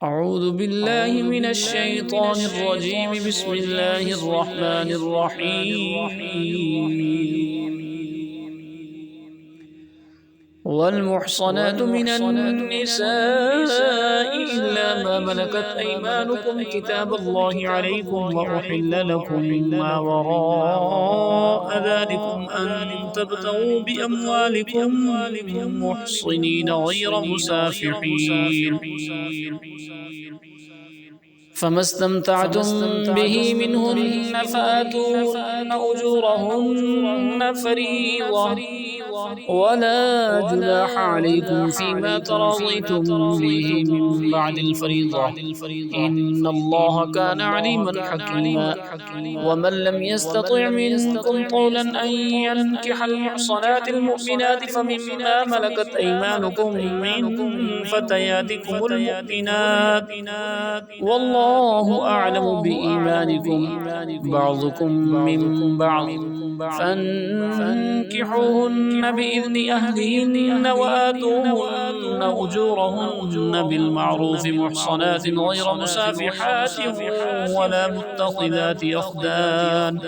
أعوذ بالله من الشيطان الرجيم. بسم الله الرحمن الرحيم. والمحصنات من النساء إلا ما ملكت أيمانكم كتاب الله عليكم، وأحل لكم ما وراء ذلكم أن تبتغوا بأموالكم محصنين غير مسافحين، فما استمتعتم به منهن فآتوهن أجورهن فريضة، ولا جناح عليكم فيما تراضيتم به من بعد الفريضة، إن الله كان عليما حكيما. ومن لم يستطع منكم طولا أن ينكح المحصنات المؤمنات فمما ملكت أيمانكم من فتياتكم المؤمنات، والله أعلم بإيمانكم، بعضكم من بعض، فانكحوهن بإذن أهلهن وآتوهن أجورهن بالمعروف محصنات غير مسافحات ولا متخذات أخدان،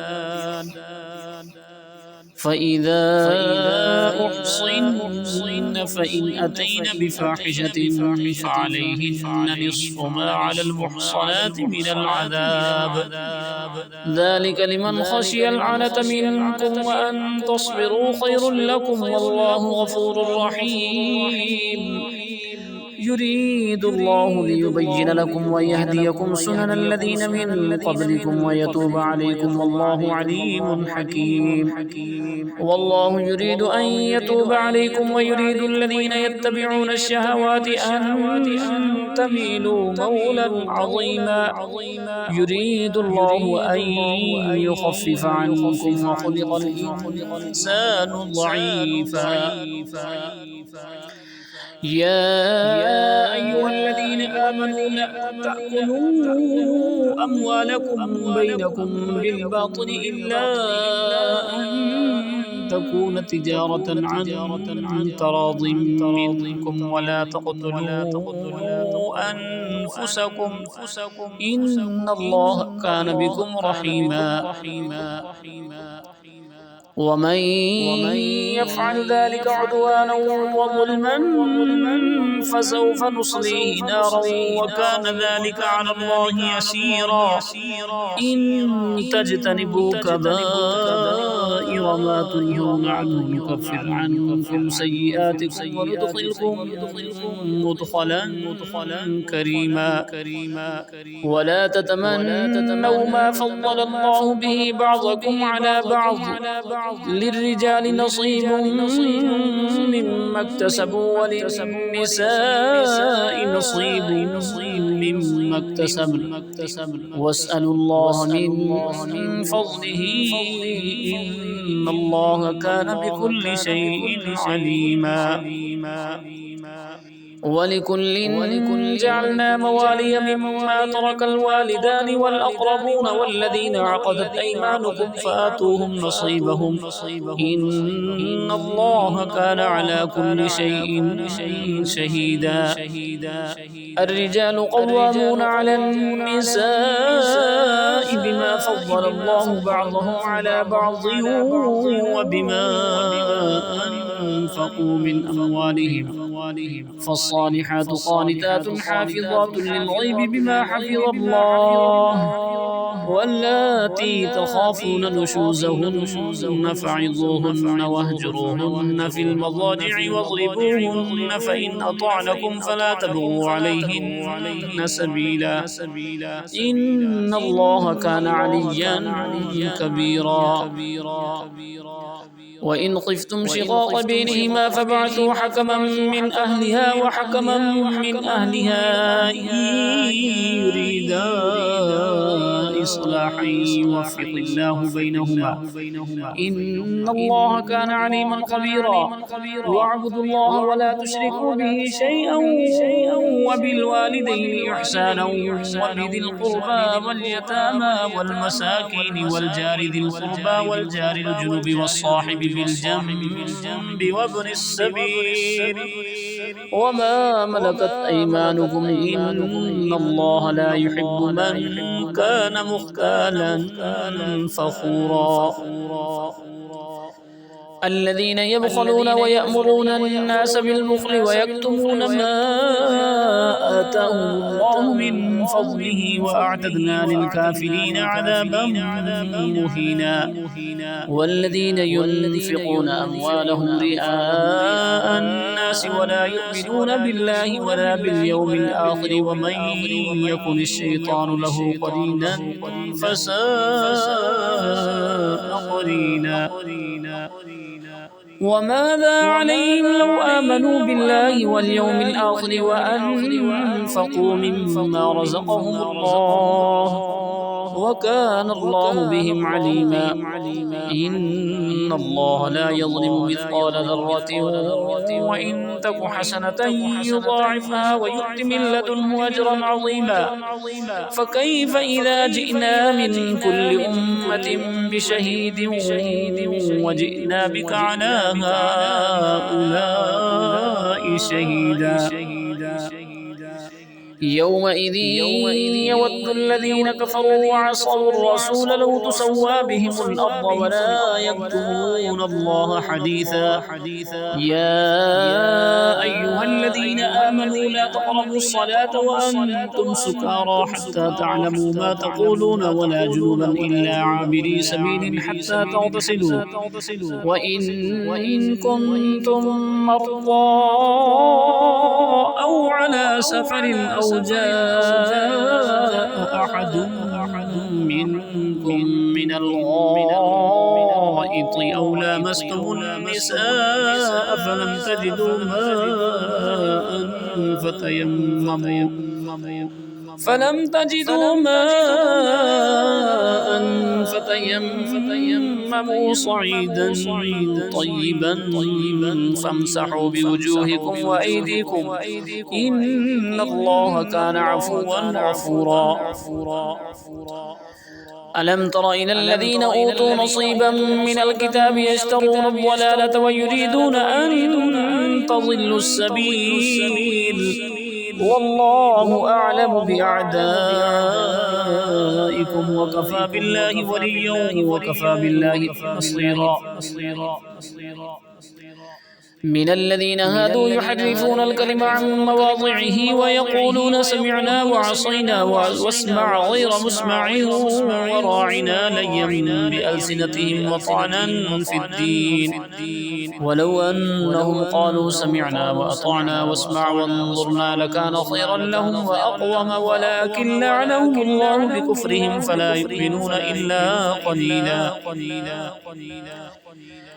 فإذا أحصن فإن أتين بفاحشة فعليهن نصف ما على المحصنات من العذاب، ذلك لمن خشي العنة منكم، وأن تصبروا خير لكم، والله غفور رحيم. يريد الله ليبين لكم ويهديكم سنن الذين من قبلكم ويتوب عليكم، والله عليم حكيم. والله يريد أن يتوب عليكم، ويريد الذين يتبعون الشهوات أن تميلوا مولا عظيما. يريد الله أن يخفف عنكم، وخلق الإنسان ضعيفا. يا أيها الذين آمنوا لا تأكلوا أموالكم بينكم بالباطل إلا أن تكون تجارة عن تراض منكم، ولا تقتلوا أنفسكم، إن الله كان بكم رحيما. ومن يفعل ذلك عدوانا وظلما فسوف نصليه نارا، وكان ذلك على الله يسيرا. إن تجتنبوا كبائر ما تنهون عنه نكفر عنكم سيئاتكم وندخلكم مدخلا كريما. ولا تتمنوا ما فضل الله به بعضكم على بعض، للرجال نصيب مما اكتسبوا وللنساء نصيب مما اكتسبن، واسألوا الله من فضله، إن الله كان بكل شيء عليما. ولكل جعلنا موالي مما ترك الوالدان والأقربون والذين عقدت أيمانكم فآتوهم نصيبهم، إن الله كان على كل شيء شهيدا. الرجال قوامون على النساء بما فضل الله بعضهم على بعض وبما أنفقوا من أموالهم، فالصالحات قانتات حافظات للغيب بما حفظ الله، واللاتي تخافون نشوزهن فعظوهن واهجروهن في المضاجع واضربوهن، فإن أطعنكم فلا تبغوا عليهن سبيلا، إن الله كان عليا كبيرا. وإن خفتم شقاق بينهما فابعثوا حكما من أهلها وحكما من أهلها إن يريدا إصلاحا يوفق الله بينهما، إن الله كان عليما خبيرا. واعبدوا الله ولا تشركوا به شيئا، وبالوالدين إحسانا، وبذي القربى واليتامى والمساكين والجار ذي القربى والجار الجنب والصاحب بالجنب وابن السبيل، وما ملكت أيمانكم إن الله لا يحب من كان مختالا فخورا. الذين يبخلون ويأمرون الناس بالبخل ويكتمون ما آتاهم الله من فضله وأعتدنا للكافرين عذابا مهينا. والذين ينفقون أموالهم رئاء الناس ولا يؤمنون بالله ولا باليوم الآخر ومن يكن الشيطان له قرينا فساء قرينا. وماذا عليهم لو آمنوا بالله واليوم الآخر وأنفقوا مما رزقهم الله وكان الله بهم عليما. إن الله لا يظلم مثقال ذرة وإن تك حسنة يضاعفها ويؤت من لدنه أجرا عظيما. فكيف إذا جئنا من كل أمة بشهيد وجئنا بك على هؤلاء شهيدا. يومئذ يود الذين كفروا وعصوا الرسول لو تسوى بهم الأرض ولا يكتمون الله حديثا. يا أيها الذين آمنوا لا تقربوا الصلاة وأنتم سكارى حتى تعلموا ما تقولون ولا جنبا إلا عابري سبيل حتى تغتسلوا وإن كنتم مرضى أو على سفر أو جاء أحد منكم من الغائط أو لامستم النساء فلم تجدوا ماء فتيمموا صعيدا طيبا فامسحوا بوجوهكم وأيديكم إن الله كان عفوا غفورا. ألم تر إلى الذين أوتوا نصيبا من الكتاب يشترون الضلالة ويريدون أن تضلوا السبيل والله أعلم بأعدائكم وكفى بالله وليا وكفى بالله نصيرا. من الذين هادوا يحرفون الكلم عن مواضعه ويقولون سمعنا وعصينا واسمع غير مسمع وراعنا ليا بألسنتهم وطعنا في الدين ولو أنهم قالوا سمعنا وأطعنا واسمع وانظرنا لكان خيرا لهم وأقوم ولكن لعنهم الله بكفرهم فلا يؤمنون إلا قليلا.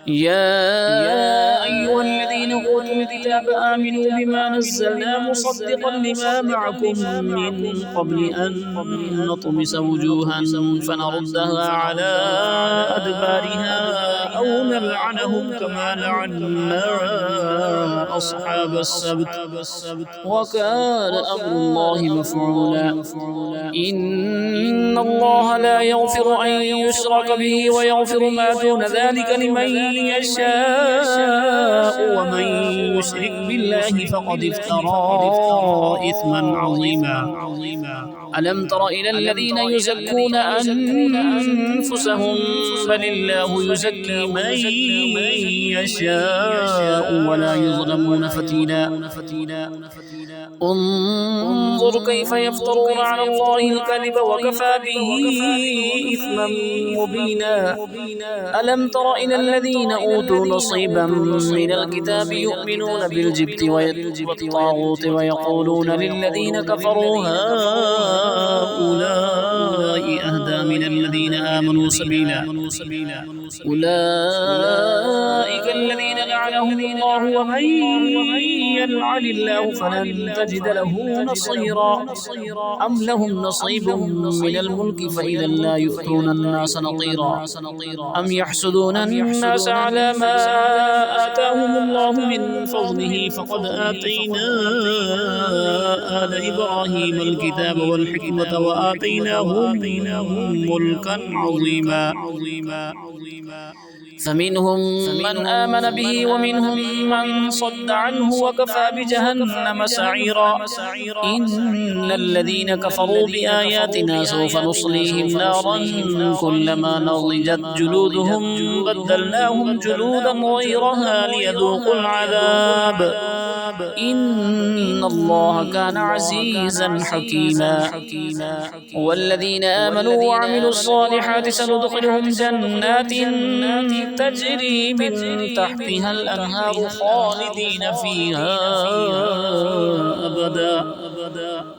يا أيها الذين أوتوا الكتاب آمنوا بما نزلنا مصدقا لما معكم من قبل أن نطمس وجوها فنردها على أدبارها أو نلعنهم كما لعنا أصحاب السبت وكان أمر الله مفعولا. إن الله لا يغفر أن يشرك به ويغفر ما دون ذلك لمن يشاء ومن يشرك بالله فقد افترى إثما عظيما. ألم تر إلى الذين يزكون أنفسهم بل الله يزكي من يشاء ولا يظلمون فتيلا. انظر كيف يفترون على الله الكذب وكفى به إثما مبينا. ألم تر إلى الذين أوتوا نصيبا من الكتاب يؤمنون بالجبت والطاغوت ويقولون للذين كفروا هؤلاء أهدى من الذين آمنوا سبيلا. أولئك الذين لعنهم الله ومن يلعن الله فلن تجد له نصيرا. أم لهم نصيب من الملك فإذا لا يؤتون الناس نقيرا. أم يحسدون الناس على ما آتاهم الله من فضله فقد آتينا آل إبراهيم الكتاب والحكمة وآتيناهم ملكا عظيما. فمنهم من آمن به ومنهم من صد عنه وكفى بجهنم سعيرا إن الذين كفروا بآياتنا سوف نصليهم نارا كلما نضجت جلودهم بدلناهم جلودا غيرها ليذوقوا العذاب إن الله كان عزيزا حكيما والذين آمنوا وعملوا الصالحات سندخلهم جنات تجري من تحتها الأنهار خالدين فيها أبدا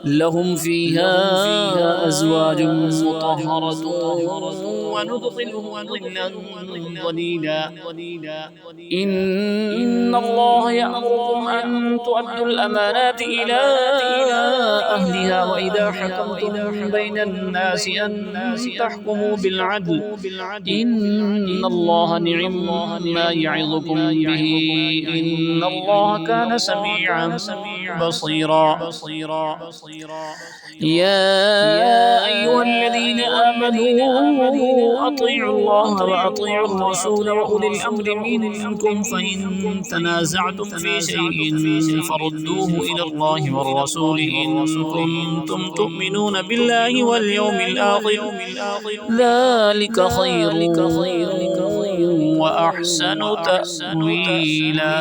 لهم فيها أزواج مطهرة وندخلهم ظلا ظليلا إن الله يأمركم أن تؤدوا الأمانات إلى أهلها وإذا حكمتم بين الناس أن تحكموا بالعدل إن الله نعم ما يعظكم به إن الله كان سميعا بصيرا يا أيها الذين آمنوا أطيعوا الله وأطيعوا الرسول وأولي الأمر منكم فإن تنازعتم في شيء فردوه إلى الله والرسول إن كنتم تؤمنون بالله واليوم الآخر ذلك خير وأحسن تأويلا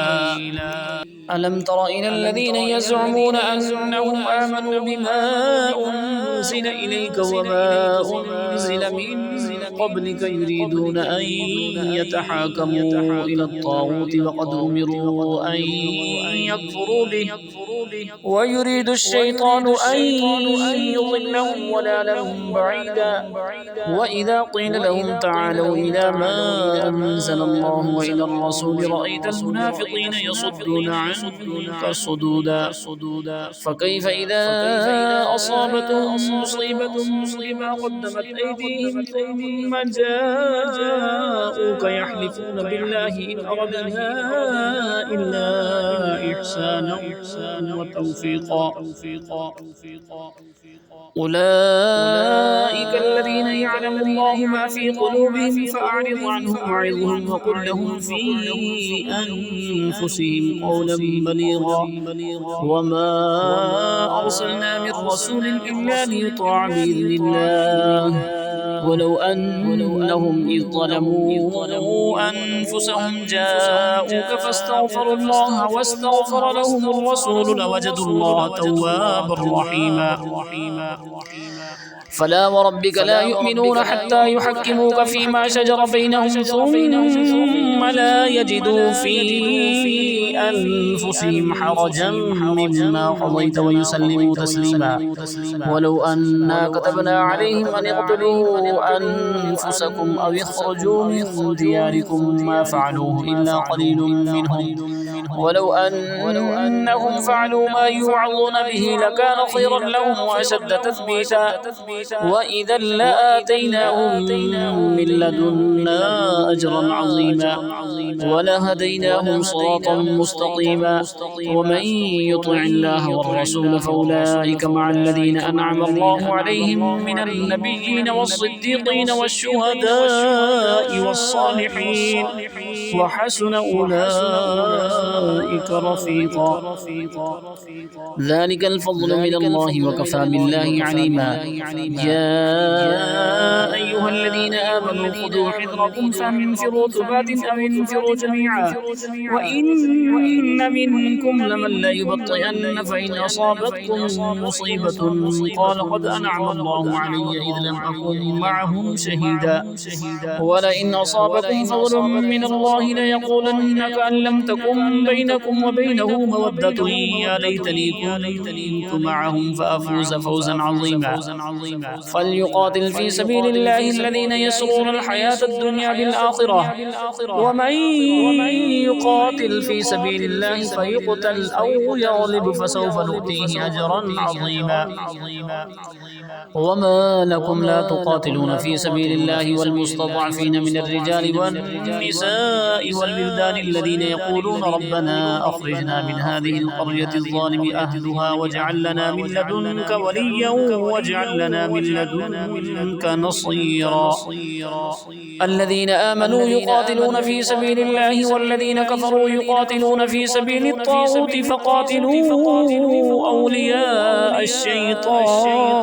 ألم تر إلى الذين يزعمون أنهم آمنوا بما أنزل إليك وما أنزل من قبلك يريدون أن يتحاكموا إلى الطاغوت وقد أمروا أن يكفروا به ويريد الشيطان أن يضلهم ضلالا بعيدا وإذا قيل لهم تعالوا إلى ما أنزل الله وإلى الرسول رأيت المنافقين يصدون عنك صدودا فكيف إذا أصابتهم مصيبة بما قدمت أيديهم ثم جاءوك يحلفون بالله إن أردنا إلا إحسانا وتوفيقا أولئك الذين يعلم الله ما في قلوبهم فأعرض عنهم وعظهم وقل لهم في أنفسهم قولا بليغا وما أرسلنا من رسول إلا ليطاع بإذن الله ولو أنهم إذ ظلموا أنفسهم جاءوك فاستغفروا الله واستغفر لهم الرسول لوجدوا الله توابا رحيما فلا وربك لا يؤمنون حتى يحكموك فيما شجر بينهم ثم لا يجدوا في أنفسهم حرجا مما قضيت ويسلموا تسليما ولو أنا كتبنا عليهم أن اقتلوا أنفسكم أو اخرجوا من دياركم ما فعلوه إلا قليل منهم ولو أنهم فعلوا ما يوعظون به لكان خيرا لهم وأشد تثبيتا وإذا لآتيناهم من لدنا أجرا عظيما ولهديناهم صراطا مستقيما ومن يطع الله والرسول فأولئك مع الذين أنعم الله عليهم من النبيين والصديقين والشهداء والصالحين وحسن أولئك رفيقا ذلك الفضل من الله وكفى بالله عليما يا أيها الذين آمنوا خذوا حذركم فانفروا ثبات أو انفروا جميعا وإن منكم لمن لا يبطئن فإن أصابتكم مصيبة قال قد أنعم الله علي إذ لم أكن معهم شهيدا ولئن أصابكم فضل من الله ليقولن كأن لم تكن بينكم وبينه مودة يا ليتني كنت معهم فأفوز فوزا عظيما فليقاتل في سبيل الله الذين يسرون الحياة الدنيا بالآخرة ومن يقاتل في سبيل الله فيقتل أو يغلب فسوف نؤتيه أجرا عظيما وما لكم لا تقاتلون في سبيل الله والمستضعفين من الرجال والنساء والولدان الذين يقولون ربنا ربنا أخرجنا من هذه القرية الظالم أهلها واجعل لنا من لدنك وليا واجعل لنا من لدنك نصيرا. الذين آمنوا يقاتلون في سبيل الله والذين كفروا يقاتلون في سبيل الطاغوت فقاتلوا أولياء الشيطان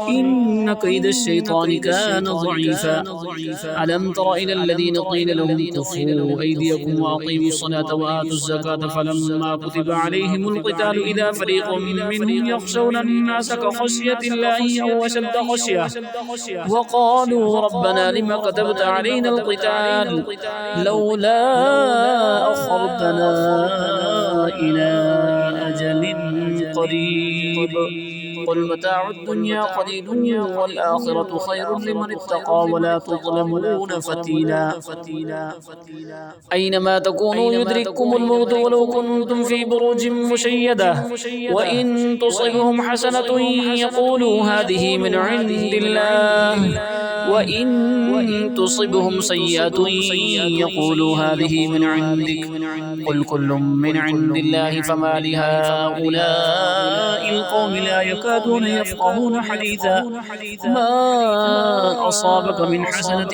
إن كيد الشيطان كان ضعيفا. ألم تر إلى الذين قيل لهم كفوا أيديكم وأقيموا الصلاة وآتوا الزكاة فلما كتب عليهم القتال إذا فريق منهم يخشون الناس كخشية الله أو أشد خشية وقالوا ربنا لم كتبت علينا القتال لولا أخرتنا إلى أجل قريب قل متاع الدنيا قليل والآخرة خير لمن اتقى ولا تظلمون فتيلا. أينما تكونوا يدرككم الموت ولو كنتم في بروج مشيدة وإن تصبهم حسنة يقولوا هذه من عند الله وإن تصبهم سيئة يقولوا هذه من عندك قل كل من عند الله فما لهؤلاء القوم لا يكادون يفقهون حديثا. ما أصابك من حسنة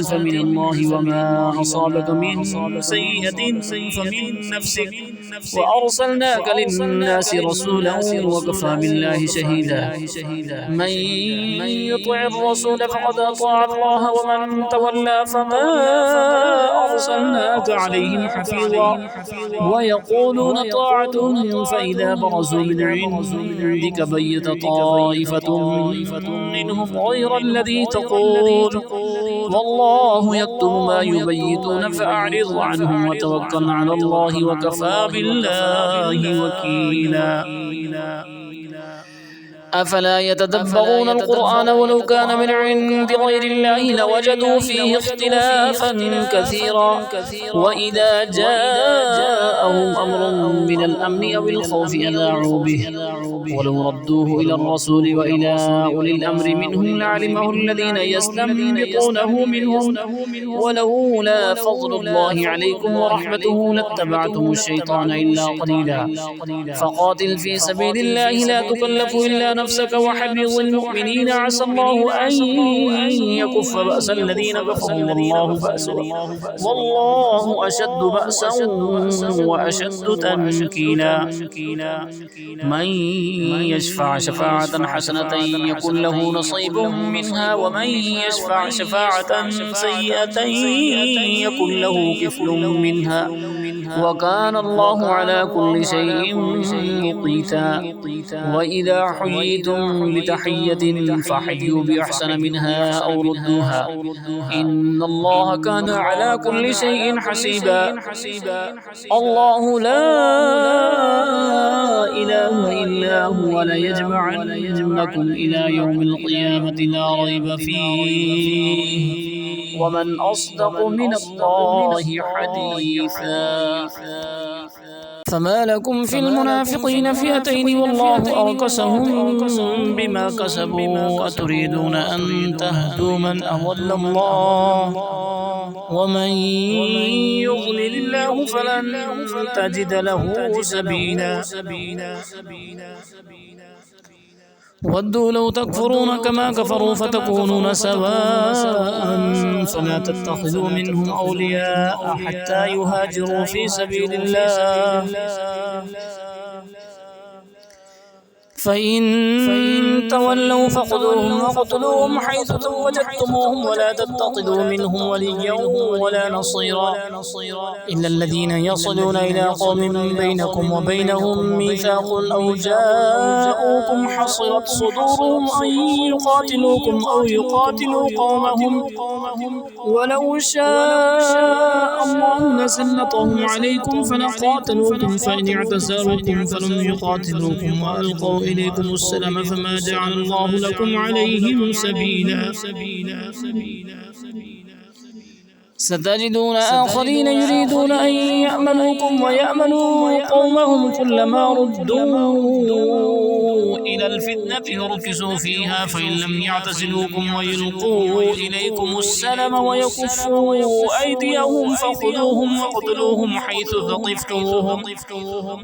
فمن الله وما أصابك من سيئة فمن نفسك وأرسلناك للناس رسولا وكفى بالله شهيدا. من يطع الرسول فقد أطاع الله ومن تولى فما أرسلناك عليهم حفيظا ويقولون طاعة فإذا برزوا من عندك بيت طائفة منهم غير الذي تقول والله يكتب ما يبيتون فأعرض عنهم وتوكل على الله وكفى بالله وكيلا. أفلا يتدبرون القرآن ولو كان من عند غير الله لوجدوا فيه اختلافا كثيرا وإذا جاءهم أمر من الأمن أو الخوف أذاعوا به ولو ردوه إلى الرسول وإلى أولي الأمر منهم لعلمه الذين يستنبطونه منهم ولولا فضل الله عليكم ورحمته لاتبعتم الشيطان إلا قليلا. فقاتل في سبيل الله لا تكلف إلا نفسك وحرض المؤمنين عسى الله أن يكف بأس الذين كفروا والله أشد بأسا وأشد تنكيلا. من يشفع شفاعة حسنة يكن له نصيب منها ومن يشفع شفاعة سيئة يكن له كفل منها وكان الله على كل شيء مقيتا. وإذا حييتم بتحية فحيوا بأحسن منها أو ردوها إن الله كان على كل شيء حسيبا. الله لا إله إلا هو ليجمعنكم إلى يوم القيامة لا ريب فيه ومن أصدق من الله حديثا. فما لكم في المنافقين فئتين والله أركسهم بما كسبوا أتريدون أن تهدوا من أضل الله ومن يضلل الله فلن تجد له سبيلا. ودوا لو تكفرون كما كفروا فتكونون سواء فلا تتخذوا منهم أولياء حتى يهاجروا في سبيل الله فإن تولوا فخذوهم وقتلوهم حيث وجدتموهم ولا تتخذوا منهم وليا ولا نصيرا إلا الذين يصلون إلى قوم بينكم وبينهم ميثاق أو جاءوكم حصرت صدورهم أن يقاتلوكم أو يقاتلوا قومهم ولو شاء الله لسلطهم عليكم فلقاتلوكم فإن اعتزلوكم فلم يقاتلوكم وألقوا إليكم السلام فما جعل الله لكم عليهم سبيلا. ستجدون آخرين يريدون أن يأمنوكم ويأمنوا قومهم كلما ردوا إلى الفتنة ركزوا فيها فإن لم يعتزلوكم ويلقوا إليكم السلم ويكفوا أيديهم فخذوهم واقتلوهم حيث ثقفتموهم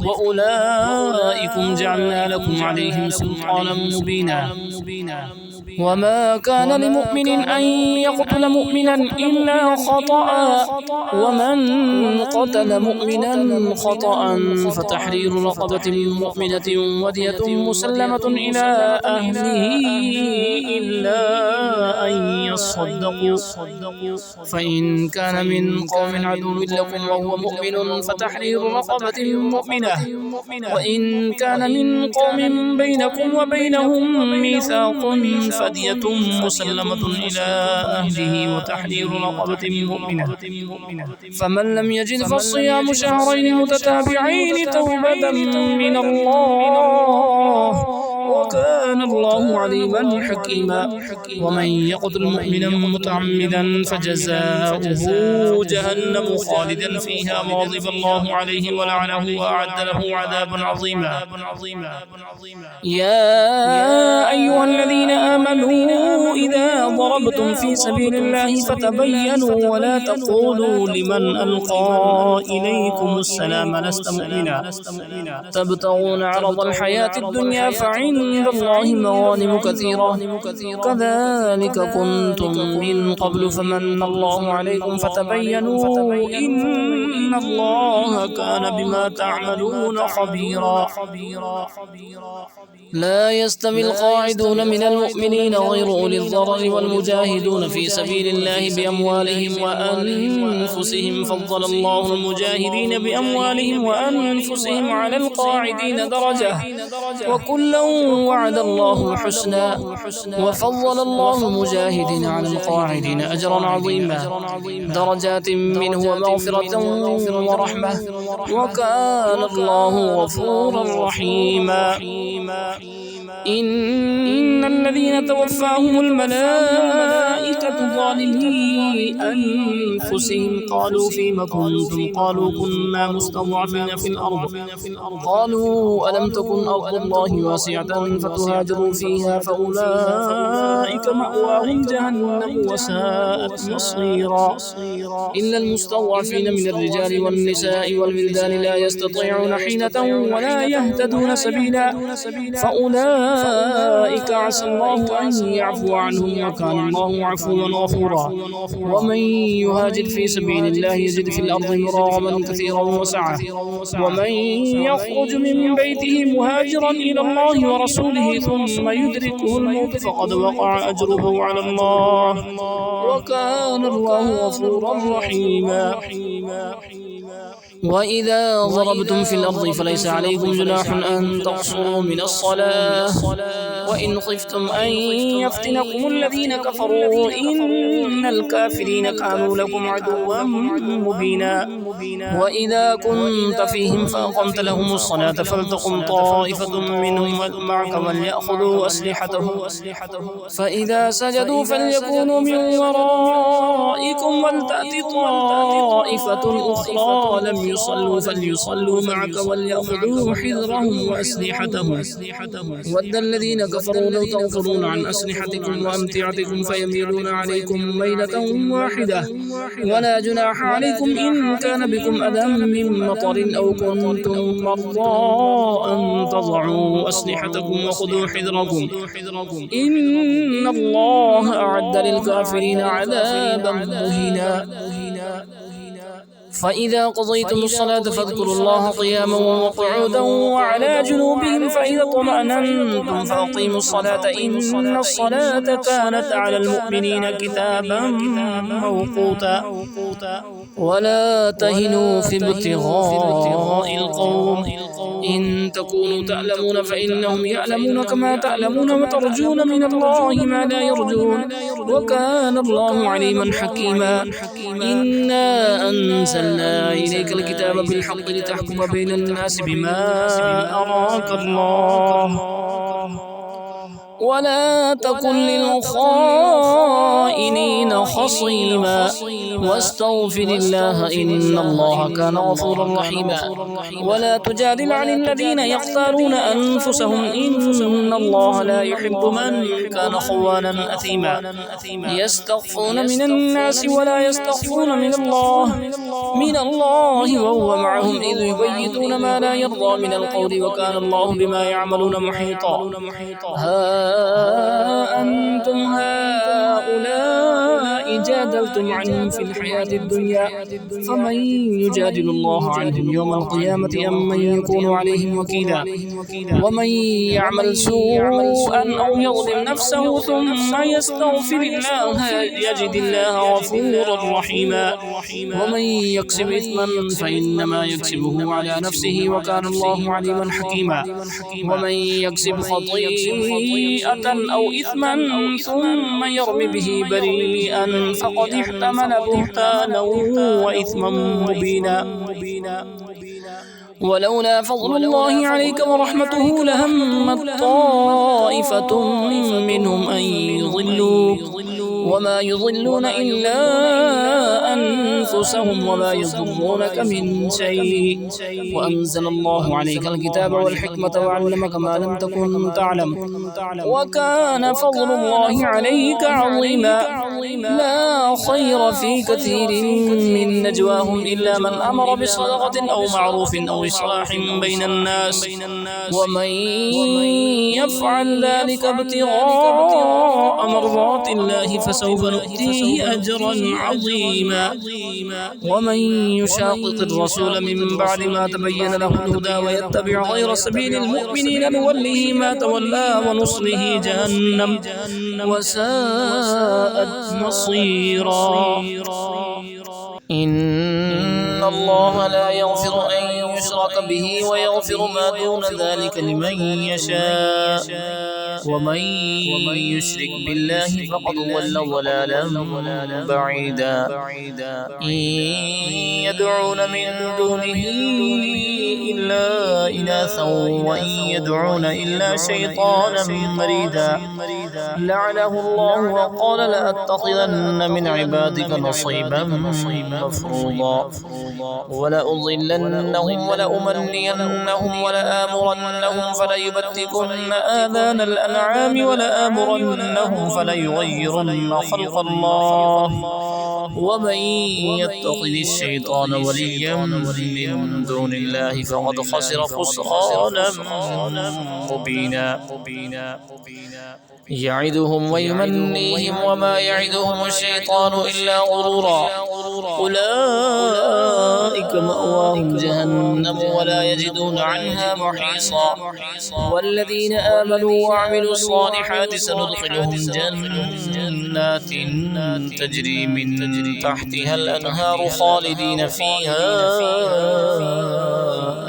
وأولئكم جعلنا لكم عليهم سلطانا مبينا وما كان لمؤمن أن يقتل مؤمنا إلا خطأ ومن قتل مؤمنا خطأ فتحرير رقبة مؤمنة ودية مسلمة إلى أهله إلا أن يصدقوا فإن كان من قوم عدو لكم وهو مؤمن فتحرير رقبة مؤمنة وإن كان من قوم بينكم وبينهم ميثاق فدية مسلمة إلى أهله وتحرير رقبة مؤمنة فمن لم يجد فالصيام شهرين متتابعين توبة من الله وكان الله عليما حكيما ومن يقتل مؤمنا متعمدا فجزاؤه جهنم خالدا فيها وغضب الله عليه ولعنه وأعد له عذابا عظيما يا أيها الذين آمنوا إذا ضربتم في سبيل الله فتبينوا ولا تقولوا لمن ألقى إليكم السلام لست مؤمنا تبتغون عرض الحياة الدنيا فعند الله مغانم كثيرة كذلك كنتم من قبل فمن الله عليكم فتبينوا إن الله كان بما تعملون خبيرا لا يستوي القاعدون من المؤمنين غير أولي الضرر والمجاهدون في سبيل الله بأموالهم وأنفسهم فضل الله المجاهدين بأموالهم وأنفسهم على القاعدين درجة وكلا وعد الله الحسنى وفضل الله المجاهدين على القاعدين أجرا عظيما درجات منه ومغفرة ورحمة وكان الله غفورا رحيما إن الذين توفاهم الملائكة ظالمي أنفسهم قالوا فيم كنتم قالوا كنا مستضعفين في الأرض قالوا ألم تكن أرض الله واسعة فتهاجروا فيها فأولئك مأواهم جهنم وساءت مصيرا إلا المستضعفين من الرجال والنساء والولدان لا يستطيعون حيلة ولا يهتدون سبيلا فأولئك عسى الله أن يعفو عنهم وكان الله عفوا غفورا ومن يهاجر في سبيل الله يجد في الأرض مراغما كثيرا وسعة ومن يخرج من بيته مهاجرا إلى الله ورسوله ثم يدركه الموت فقد وقع أجره على الله وكان الله غفورا رحيما وإذا ضربتم في الأرض فليس عليكم جناح أن تقصروا من الصلاة وإن خفتم أن يفتنكم الذين كفروا إن الكافرين كانوا لكم عدوا مبينا وإذا كنت فيهم فأقمت لهم الصلاة فلتقم طائفة منهم معك وليأخذوا أسلحتهم فإذا سجدوا فليكونوا من ورائكم ولتأت طائفة أخرى لم يصلوا فليصلوا معك وليأخذوا حذرهم وأسلحتهم ود الذين كفروا لو تغفرون عن أسلحتكم وأمتعتكم فيميلون عليكم ميلة واحدة ولا جناح عليكم إن كان بكم أذى من مطر أو كنتم مرضى أن تضعوا أسلحتكم وخذوا حذركم إن الله أعد للكافرين عذابا مهينا فإذا قضيتم الصلاة فاذكروا الله قياما وقعودا وعلى جنوبهم فإذا اطمأننتم فأقيموا الصلاة إن الصلاة كانت على المؤمنين كتابا موقوتا ولا تهنوا في ابتغاء القوم إن تكونوا تعلمون فإنهم يعلمون كما تعلمون وترجون من الله ما لا يرجون وكان الله عليما حكيما إنا أنزلنا إليك الكتاب بالحق لتحكم بين الناس بما أراك الله ولا تكن للخائنين خصيما واستغفر الله إن الله كان غفورا رحيما. ولا تجادل عن الذين يختارون أنفسهم إن الله لا يحب من كان خوانا أثيما يستخفون من الناس ولا يستخفون من الله وهو معهم إذ يبيتون ما لا يرضى من القول وكان الله بما يعملون محيطا. ها أنتم هؤلاء جادلتم عنهم في الحياة الدنيا فمن يجادل الله عنهم يوم القيامة أم من يكون عليهم وكيلا. ومن يعمل سوءا أو يظلم نفسه ثم يستغفر الله يجد الله غفورا رحيما. ومن يكسب إثما فإنما يكسبه على نفسه وكان الله عليما حكيما. ومن يكسب خطيئة أو إثما ثم يرمي به بريئا فقد احتمل بهتانا وإثما مبينا. ولولا فضل الله عليك ورحمته لهمت طائفة منهم أن يضلوك وما يضلون إلا أنفسهم وما يضرونك من شيء. وأنزل الله عليك الكتاب والحكمة وعلمك ما لم تكن تعلم وكان فضل الله عليك عظيما. لا خير في كثير من نجواهم إلا من أمر بصدقة أو معروف أو إصلاح بين الناس ومن يفعل ذلك ابتغاء مرضات الله فسوف نؤتيه أجرا عظيما. ومن يشاقق الرسول من بعد ما تبين له الهدى ويتبع غير سبيل المؤمنين نوله ما تولى ونصله جهنم وساءت مصيرا. إن الله لا يغفر أن يشرك به ويغفر ما دون ذلك لمن يشاء ومن يشرك بالله فقد ضل ضلالا بعيدا. إن يدعون من دونه إلا إناثا وإن يدعون إلا شيطانا مريدا لعنه الله وقال لأتخذن من عبادك نصيبا مفروضا ولأضلنهم ولأمنينهم ولآمرنهم فليبتكن آذان الأنعام ولآمرنهم فليغيرن خلق الله ومن يتخذ الشيطان وليا من دون الله فقد خسر خسرانا مبينا. يعدهم ويمنيهم وما يعدهم الشيطان إلا غرورا أولئك مأواهم جهنم ولا يجدون عنها محيصا. والذين آمنوا وعملوا الصالحات سندخلهم جنات تجري من تحتها الأنهار خالدين فيها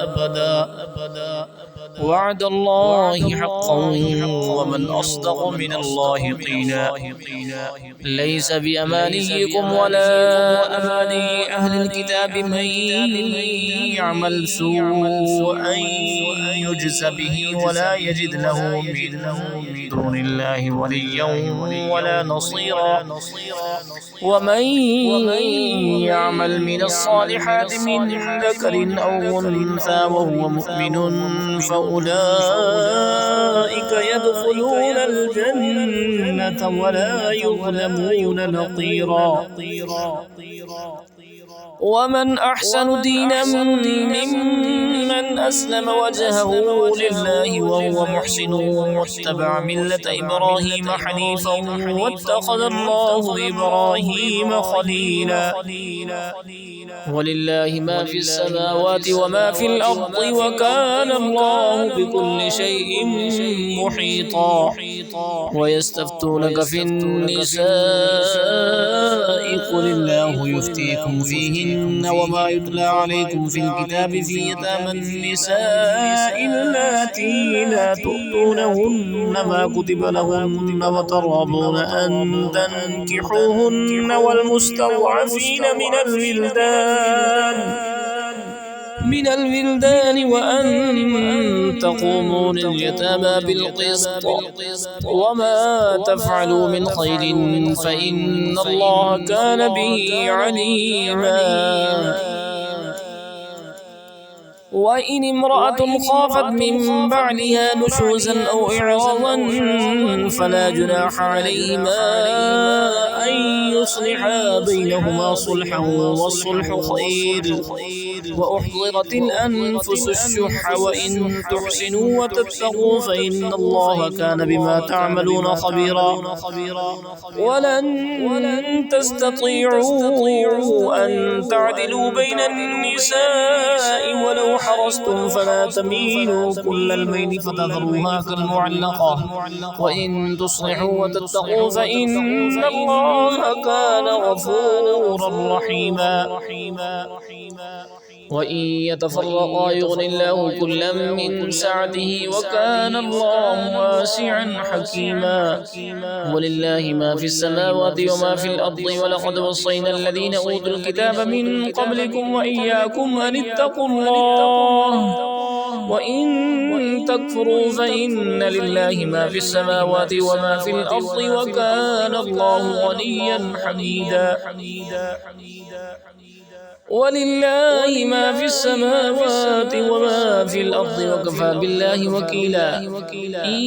أبدا وعد الله حقا ومن أصدق من الله قيلا. ليس بأمانيكم ولا أماني أهل الكتاب من يعمل سوءا يجز به ولا يجد له من دون الله وليا ولا نصيرا. ومن يعمل من الصالحات من ذكر أو أنثى وهو مؤمن فأولئك يدخلون الجنة ولا يظلمون نقيرا. ومن أحسن دينا ممن أسلم وجهه لله وهو محسن واتبع ملة إبراهيم حنيفا واتخذ الله إبراهيم خليلا. ولله ما في السماوات وما في الأرض وكان الله بكل شيء محيطا. ويستفتونك في النساء قل الله يفتيكم فيهن وما يتلى عليكم في الكتاب في يتامى النساء اللاتي لا تؤتونهن ما كتب لهن وترغبون أن تنكحوهن والمستضعفين من الولدان من الولدان وأن تقوموا لليتامى بالقسط وما تفعلوا من خير فإن الله كان به عليما. وإن امرأة خافت من بعلها نشوزا أو إعراضا فلا جناح عليهما أن يصلحا بينهما صلحا والصلح خير. وأحضرت الأنفس الشح وإن تحسنوا وتتقوا فإن الله كان بما تعملون خبيرا. ولن تستطيعوا أن تعدلوا بين النساء ولو حرصتم فلا تميلوا كل الميل فتذروها كالمعلقة. وإن تصلحوا وتتقوا فإن الله كان غفورا رحيما. وإن يتفرقا يغن الله كلا من سعته وكان الله واسعا حكيما. ولله ما في السماوات وما في الأرض ولقد وصينا الذين أوتوا الكتاب من قبلكم وإياكم أن اتقوا الله وإن تكفروا فإن لله ما في السماوات وما في الأرض وكان الله غنيا حميدا. ولله ما في السماوات وما في الأرض وكفى بالله وكيلا. إن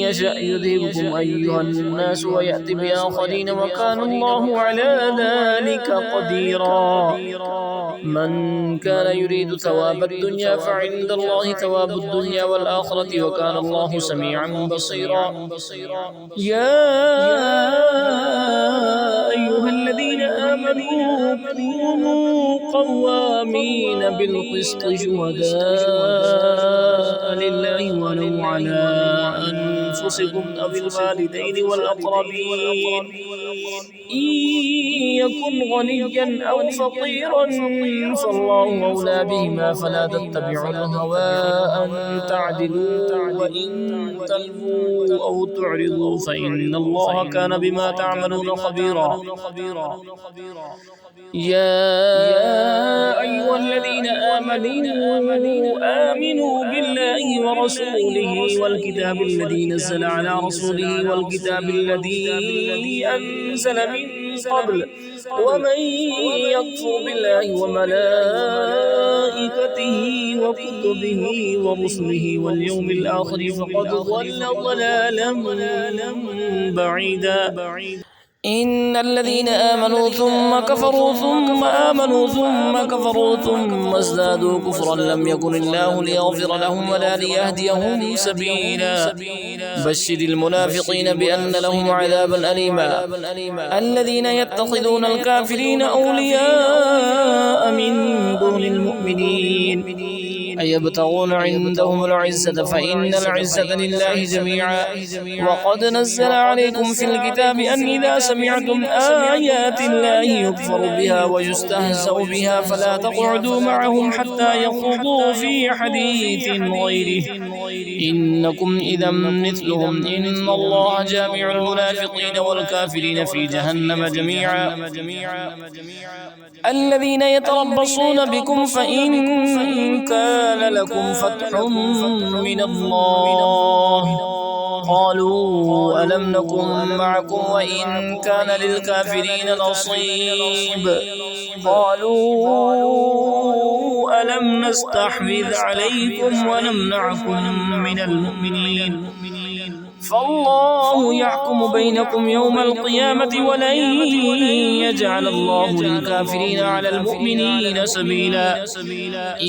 يشأ يذهبكم أيها الناس ويأتي بآخرين وكان الله على ذلك قديرا. من كان يريد ثواب الدنيا فعند الله ثواب الدنيا والآخرة وكان الله سميعا بصيرا. يا أيها الذين آمنوا كونوا قوامين بالقسط شهداء لله ولو على أنفسكم أو الوالدين والأقربين إن يكن غنيا أو فقيرا فالله أولى بهما فلا تتبعوا الهوى أن تعدلوا وإن تلووا أو تعرضوا فإن الله كان بما تعملون خبيرا. يا أيها الذين آمنوا بالله ورسوله والكتاب الذي نزل على رسوله والكتاب الذي أنزل من قبل ومن يكفر بالله وملائكته وكتبه ورسله واليوم الآخر فقد ضل ضلالا بعيدا. إن الذين آمنوا ثم كفروا ثم آمنوا ثم كفروا ثم ازدادوا كفرا لم يكن الله ليغفر لهم ولا ليهديهم سبيلا. بشر المنافقين بأن لهم عذابا أليما. الذين يتخذون الكافرين أولياء من دون المؤمنين أيبتغون عندهم العزة فإن العزة لله جميعا. وقد نزل عليكم في الكتاب أن إذا سمعتم آيات الله يكفر بها ويستهزأ بها فلا تقعدوا معهم حتى يخوضوا في حديث غيره إنكم إذا مثلهم إن الله جامع المنافقين والكافرين في جهنم جميعا. الذين يتربصون بكم فإن كان لكم فتح من الله قالوا ألم نكن معكم وإن كان للكافرين نصيب قالوا ألم نستحوذ عليكم ونمنعكم من المؤمنين فالله يحكم بينكم يوم القيامة ولن يجعل الله للكافرين على المؤمنين سبيلا.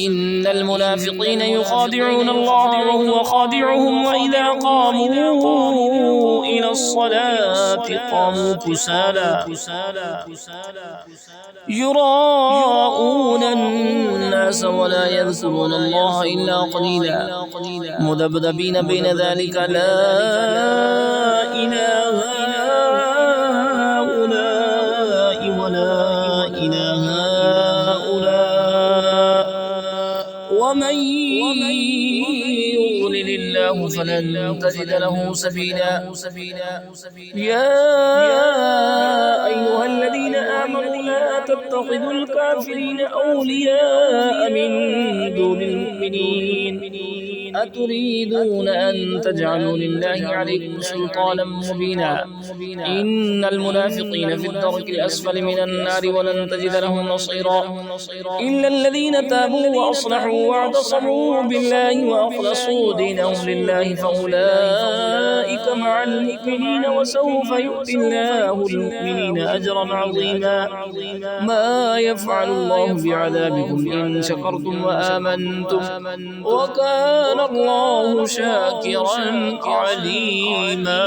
إن المنافقين يخادعون الله وهو خادعهم وإذا قاموا إلى الصلاة قاموا كسالى يراءون الناس ولا يذكرون الله إلا قليلا مذبذبين بين ذلك لا إله هؤلاء ولا إله هؤلاء ومن يضلل الله فلن تجد له سبيلا. يا أيها الذين آمنوا لا تتخذوا الكافرين أولياء من دون المؤمنين أتريدون أن تجعلوا لله عليكم سلطانا مبينا إن المنافقين في الدرك الأسفل من النار ولن تجد لهم نصيرا إلا الذين تابوا وأصلحوا واعتصموا بالله وأخلصوا دينهم لله فأولئك مع المؤمنين وسوف يؤتي الله المؤمنين أجرا عظيما. ما يفعل الله بعذابكم إن شكرتم وآمنتم وكان الله شاكرا عليما.